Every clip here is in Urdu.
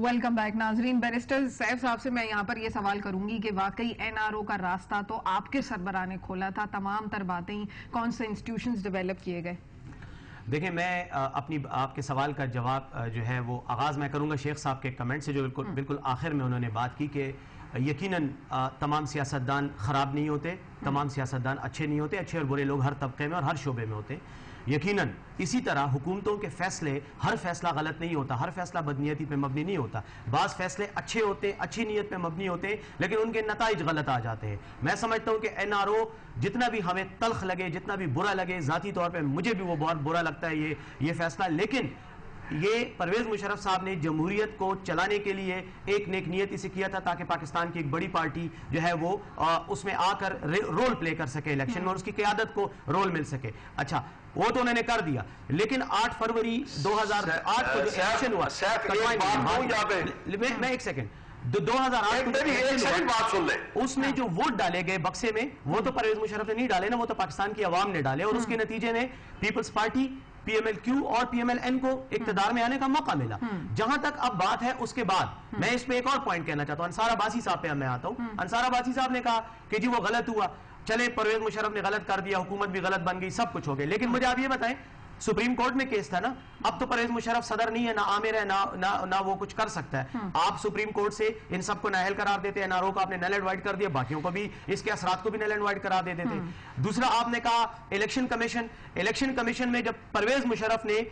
ویلکم بیک ناظرین. بیرسٹر سیف صاحب سے میں یہاں پر یہ سوال کروں گی کہ واقعی این آر او کا راستہ تو آپ کے سربراہ نے کھولا تھا, تمام تر باتیں کون سے انسٹیٹیوشنز ڈیولپ کیے گئے؟ دیکھیں, میں آپ کے سوال کا جواب جو ہے وہ آغاز میں کروں گا شیخ صاحب کے کمنٹ سے, جو بالکل آخر میں انہوں نے بات کی کہ یقیناً تمام سیاستدان خراب نہیں ہوتے, تمام سیاستدان اچھے نہیں ہوتے, اچھے اور برے لوگ ہر طبقے میں اور ہر شعبے میں ہوتے ہیں. یقیناً اسی طرح حکومتوں کے فیصلے, ہر فیصلہ غلط نہیں ہوتا, ہر فیصلہ بدنیتی پہ مبنی نہیں ہوتا. بعض فیصلے اچھے ہوتے ہیں, اچھی نیت پہ مبنی ہوتے ہیں, لیکن ان کے نتائج غلط آ جاتے ہیں. میں سمجھتا ہوں کہ این آر او جتنا بھی ہمیں تلخ لگے, جتنا بھی برا لگے, ذاتی طور پہ مجھے بھی وہ بہت برا لگتا ہے یہ فیصلہ, لیکن یہ پرویز مشرف صاحب نے جمہوریت کو چلانے کے لیے ایک نیک نیت اسے کیا تھا تاکہ پاکستان کی ایک بڑی پارٹی جو ہے وہ اس میں آ کر رول پلے کر سکے الیکشن میں, اور اس کی قیادت کو رول مل سکے. اچھا, وہ تو انہوں نے کر دیا, لیکن 8 فروری 2008 کو جو الیکشن ہوا, میں ایک سیکنڈ, 2008 اس میں جو ووٹ ڈالے گئے بکسے میں, وہ تو پرویز مشرف نے نہیں ڈالے نا, وہ تو پاکستان کی عوام نے ڈالے, اور اس کے نتیجے میں Peoples Party, P M L Q اور پی ایم ایل این کو اقتدار میں آنے کا موقع ملا. جہاں تک اب بات ہے اس کے بعد, میں اس پہ ایک اور پوائنٹ کہنا چاہتا ہوں. انصار عباسی صاحب پہ میں آتا ہوں. انصار عباسی صاحب نے کہا کہ جی وہ غلط ہوا, چلے پرویز مشرف نے غلط کر دیا, حکومت بھی غلط بن گئی, سب کچھ ہو گئے, لیکن مجھے آپ یہ بتائیں, سپریم کورٹ میں کیس تھا نا, اب تو پرویز مشرف صدر نہیں ہے, نہ عامر ہے, نہ وہ کچھ کر سکتا ہے. آپ سپریم کورٹ سے ان سب کو نااہل قرار دیتے, این آر او کو آپ نے نل اینڈ وائڈ کر دیا, باقیوں کو بھی اس کے اثرات کو بھی نل اینڈ وائڈ کرا دیتے تھے. دوسرا آپ نے کہا الیکشن کمیشن میں جب پرویز مشرف نے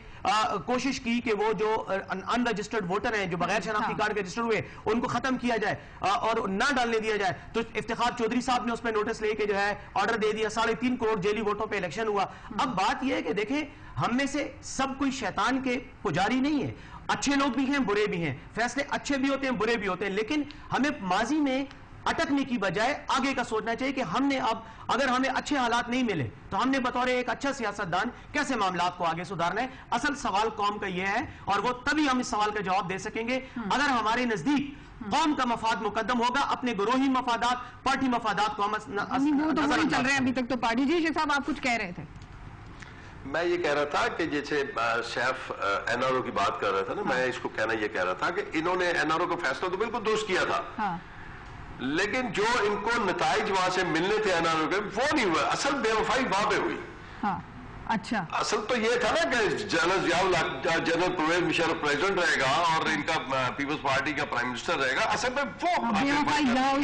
کوشش کی کہ وہ جو ان رجسٹرڈ ووٹر ہیں, جو بغیر شناختی کارڈ کے رجسٹر ہوئے, ان کو ختم کیا جائے اور نہ ڈالنے دیا جائے, تو افتخار چودھری صاحب نے اس پہ نوٹس لے کے جو ہے آرڈر دے دیا, 3.5 کروڑ جیلی ووٹوں پہ الیکشن ہوا. اب بات یہ ہے کہ دیکھیں, ہم میں سے سب کوئی شیطان کے پجاری نہیں ہے, اچھے لوگ بھی ہیں, برے بھی ہیں, فیصلے اچھے بھی ہوتے ہیں, برے بھی ہوتے ہیں, لیکن ہمیں ماضی میں اٹکنے کی بجائے آگے کا سوچنا چاہیے کہ ہم نے اب اگر ہمیں اچھے حالات نہیں ملے تو ہم نے بطور ایک اچھا سیاستدان کیسے معاملات کو آگے سدھارنا ہے. اصل سوال قوم کا یہ ہے, اور وہ تبھی ہم اس سوال کا جواب دے سکیں گے اگر ہمارے نزدیک قوم کا مفاد مقدم ہوگا, اپنے گروہی مفادات, پارٹی مفادات کو ہم وہ تو وہی چل رہے ہیں ابھی تک تو پارٹی. جی شیخ صاحب, آپ کچھ کہہ رہے تھے. میں یہ کہہ رہا تھا کہ جیسے سیف این آر او کی بات کر رہا تھا نا, میں اس کو کہنا یہ کہہ رہا تھا کہ انہوں نے این آر او کا فیصلہ تو بالکل درست کیا تھا, لیکن جو ان کو نتائج وہاں سے ملنے تھے این آر او کے, وہ نہیں ہوا. اصل بے وفائی وہاں پہ ہوئی. اچھا, اصل تو یہ تھا نا کہ جنرل پرویز مشرف پریزیڈنٹ رہے گا اور ان کا پیپلز پارٹی کا پرائم منسٹر رہے گا. اصل میں وہ این آر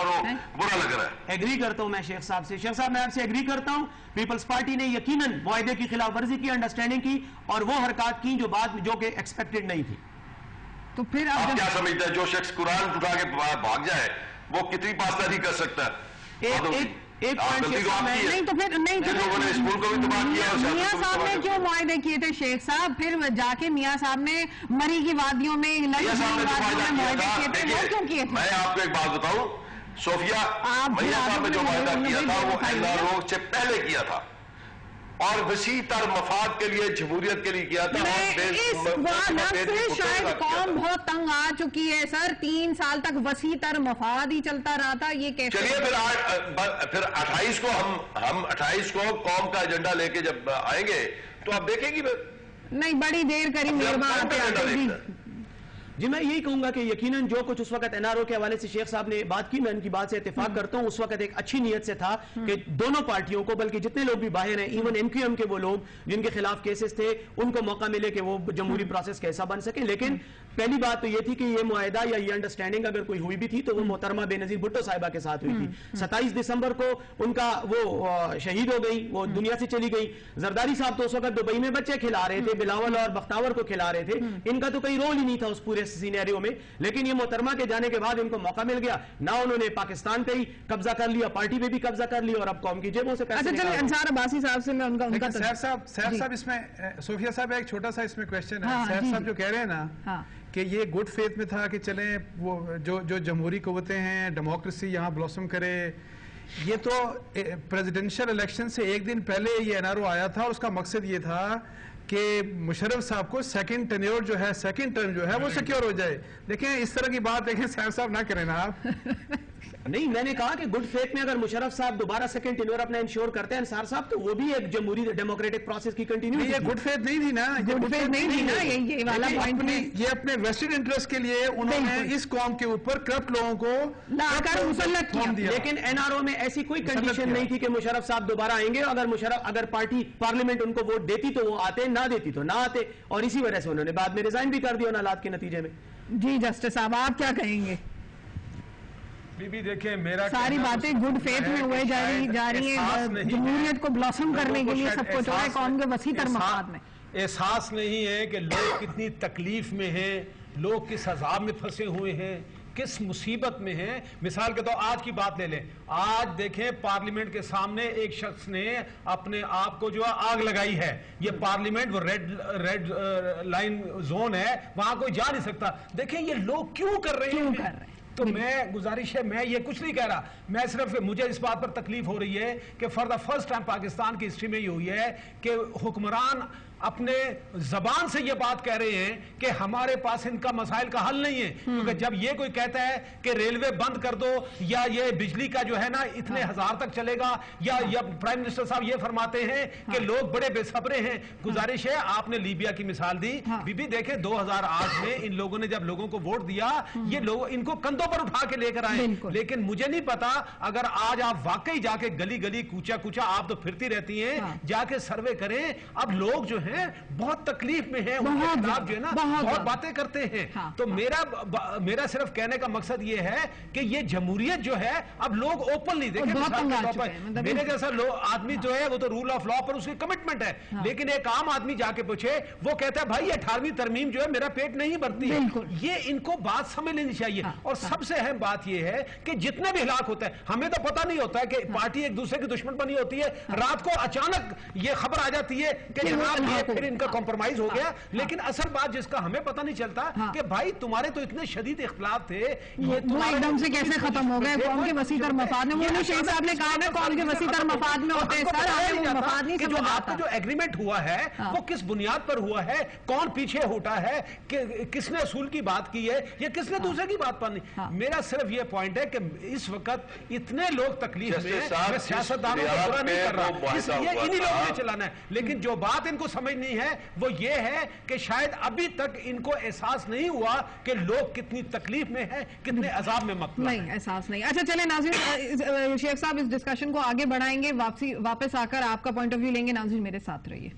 او برا لگ رہا ہے. ایگری کرتا ہوں میں شیخ صاحب سے. شیخ صاحب, میں آپ سے ایگری کرتا ہوں, پیپلز پارٹی نے یقیناً معاہدے کی خلاف ورزی کی, انڈرسٹینڈنگ کی, اور وہ حرکات کی جو کہ ایکسپیکٹڈ نہیں تھی. تو پھر آپ کیا سمجھتے ہیں, جو شخص قرآن اٹھا کے بھاگ جائے وہ کتنی پاسداری کر سکتا ہے؟ ایک پوائنٹ نہیں تو پھر نہیں, میاں صاحب نے کیوں معاہدے کیے تھے شیخ صاحب؟ پھر جا کے میاں صاحب نے مری کی وادیوں میں معاہدے کیے تھے, وہ کیوں کیے تھے؟ میں آپ کو ایک بات بتاؤں, صوفیہ میاں صاحب نے جو معاہدہ کیا تھا وہ این آر او سے پہلے کیا تھا, اور وسیع تر مفاد کے لیے, جمہوریت کے لیے کیا تھا. شاید قوم بہت تنگ آ چکی ہے سر, 3 سال تک وسیع تر مفاد ہی چلتا رہا تھا. یہ کیسے؟ چلیے پھر 28 کو ہم 28 کو قوم کا ایجنڈا لے کے جب آئیں گے تو آپ دیکھیں گی. نہیں, بڑی دیر کری مہربان. جی, میں یہی کہوں گا کہ یقیناً جو کچھ اس وقت این آر او کے حوالے سے شیخ صاحب نے بات کی, میں ان کی بات سے اتفاق کرتا ہوں. اس وقت ایک اچھی نیت سے تھا کہ دونوں پارٹیوں کو, بلکہ جتنے لوگ بھی باہر ہیں, ایون ایم کیو ایم کے وہ لوگ جن کے خلاف کیسز تھے, ان کو موقع ملے کہ وہ جمہوری پروسیس کا حصہ بن سکیں. لیکن پہلی بات تو یہ تھی کہ یہ معاہدہ یا یہ انڈرسٹینڈنگ اگر کوئی ہوئی بھی تھی تو وہ محترمہ بے نظیر بھٹو صاحبہ کے ساتھ ہوئی تھی. 27 دسمبر کو ان کا وہ شہید ہو گئی, وہ دنیا سے چلی گئی. زرداری صاحب تو اس وقت دبئی میں بچے کھلا رہے تھے, بلاول اور بختاور کو کھلا رہے تھے, ان کا تو کوئی رول ہی نہیں تھا اس پورے سینیریو میں. لیکن یہ محترمہ کے جانے کے بعد ان کو موقع مل گیا, نہ انہوں نے پاکستان پہ ہی قبضہ کر لیا, پارٹی پہ بھی قبضہ کر لیا, اور اب قوم کی جیبوں سے پیسے. اچھا چلیں, انصار عباسی صاحب سے میں ان کا سیف صاحب اس میں, صوفیہ صاحب ایک چھوٹا سا اس میں کویسچن ہے. سیف صاحب جو کہہ رہے ہیں نا کہ یہ گڈ فیتھ میں تھا کہ چلیں وہ جو جمہوری قوتیں ہیں, ڈیموکریسی یہاں بلاسم کرے, یہ تو پریزیڈنشل الیکشن سے ایک دن پہلے یہ این آر او آیا تھا, اور اس کا مقصد یہ تھا کہ مشرف صاحب کو سیکنڈ ٹرم جو ہے وہ سیکیور ہو جائے. دیکھیں اس طرح کی بات دیکھیں سیف صاحب نہ کریں نا آپ. نہیں میں نے کہا کہ گڈ فیتھ میں اگر مشرف صاحب دوبارہ سیکنڈ ٹینور اپنا انشور کرتے ہیں انصار صاحب تو وہ بھی ایک جمہوری ڈیموکریٹک پروسیس کی کنٹینیو. یہ گڈ فیتھ نہیں تھی نا, گڈ فیتھ نہیں تھی نا, یہ والا پوائنٹ میں یہ اپنے ویسٹڈ انٹرسٹ کے لیے انہوں نے اس قوم کے اوپر کرپٹ لوگوں کو لا کر مسلط کیا. لیکن این آر او میں ایسی کوئی کنڈیشن نہیں تھی کہ مشرف صاحب دوبارہ آئیں گے, اگر پارٹی پارلیمنٹ ان کو ووٹ دیتی تو وہ آتے, نہ دیتی تو نہ آتے, اور اسی وجہ سے انہوں نے بعد میں ریزائن بھی کر دیا ان حالات کے نتیجے میں. جی جسٹس صاحب آپ کیا کہیں گے؟ بی دیکھیں میرا ساری باتیں گڈ فیتھ میں ہوئے جا رہی ہیں, جمہوریت کو بلاسم کرنے کے لیے سب کچھ ہو رہا ہے قوم کے وسیع تر مفاد میں. احساس نہیں ہے کہ لوگ کتنی تکلیف میں ہیں, لوگ کس عذاب میں پھنسے ہوئے ہیں, کس مصیبت میں ہیں. مثال کے طور آج کی بات لے لیں, آج دیکھیں پارلیمنٹ کے سامنے ایک شخص نے اپنے آپ کو جو آگ لگائی ہے. یہ پارلیمنٹ وہ ریڈ لائن زون ہے, وہاں کوئی جا نہیں سکتا. دیکھیں یہ لوگ کیوں کر رہے ہیں. تو میں گزارش ہے, میں یہ کچھ نہیں کہہ رہا, میں صرف مجھے اس بات پر تکلیف ہو رہی ہے کہ for the first time Pakistan کی ہسٹری میں یہ ہوئی ہے کہ حکمران اپنے زبان سے یہ بات کہہ رہے ہیں کہ ہمارے پاس ان کا مسائل کا حل نہیں ہے. کیونکہ جب یہ کوئی کہتا ہے کہ ریلوے بند کر دو یا یہ بجلی کا جو ہے نا اتنے ہزار تک چلے گا, یا پرائم منسٹر صاحب یہ فرماتے ہیں کہ لوگ بڑے بے صبرے ہیں. گزارش ہے, آپ نے لیبیا کی مثال دی, بی بی دیکھیں 2008 میں ان لوگوں نے جب لوگوں کو ووٹ دیا, یہ لوگ ان کو کندھوں پر اٹھا کے لے کر آئے. لیکن مجھے نہیں پتا اگر آج آپ واقعی جا کے گلی گلی کوچا کوچا آپ تو پھرتی رہتی ہیں, جا کے سروے کریں, اب لوگ جو ہیں بہت تکلیف میں ہیں, ان کے خلاف جو ہے نا بہت باتیں کرتے ہیں. تو میرا صرف کہنے کا مقصد یہ ہے کہ یہ جمہوریت جو ہے اب لوگ اوپنلی دیکھیں, میرے جیسا آدمی جو ہے وہ تو رول آف لا پر اس کی کمٹمنٹ ہے, لیکن ایک عام آدمی جا کے پوچھے, وہ کہتا ہے بھائی 18ویں ترمیم جو ہے میرا پیٹ نہیں بھرتی. یہ ان کو بات سمجھ لینی چاہیے. اور سب سے اہم بات یہ ہے کہ جتنے بھی ہلاک ہوتا ہے, ہمیں تو پتہ نہیں ہوتا ہے کہ پارٹی ایک دوسرے کی دشمن بنی ہوتی ہے, رات کو اچانک یہ خبر آ جاتی ہے کہ جناب یہ پھر ان کا کمپرومائز ہو گیا. لیکن اصل بات جس کا ہمیں پتہ نہیں چلتا کہ بھائی تمہارے تو اتنے شدید اختلاف تھے, یہ ایک دم سے کیسے ختم ہو گئے قوم کے وسیع تر مفاد میں. وہ شیخ صاحب نے کہا نا قوم کے وسیع تر مفاد میں ہوتے ہیں سر, ہمیں وہ مفاد نہیں سمجھ آتا. جو ایگریمنٹ ہوا ہے وہ کس بنیاد پر ہوا ہے, کون پیچھے ہٹا ہے, کس نے اصول کی بات کی ہے, یا کس نے دوسرے کی بات پانی. میرا صرف یہ پوائنٹ ہے کہ اس وقت اتنے لوگ تکلیف میں, میں سیاستدانوں کو برا نہیں کر رہا, اس لیے انہی لوگوں نے چلانا ہے. لیکن جو بات ان کو سمجھنی ہے وہ یہ ہے کہ شاید ابھی تک ان کو احساس نہیں ہوا کہ لوگ کتنی تکلیف میں ہیں, کتنے عذاب میں مبتلا ہیں. نہیں احساس نہیں. اچھا چلیں ناظرین, شیخ صاحب اس ڈسکشن کو آگے بڑھائیں گے, واپس آ کر آپ کا پوائنٹ آف ویو لیں گے. ناظرین میرے ساتھ رہیے.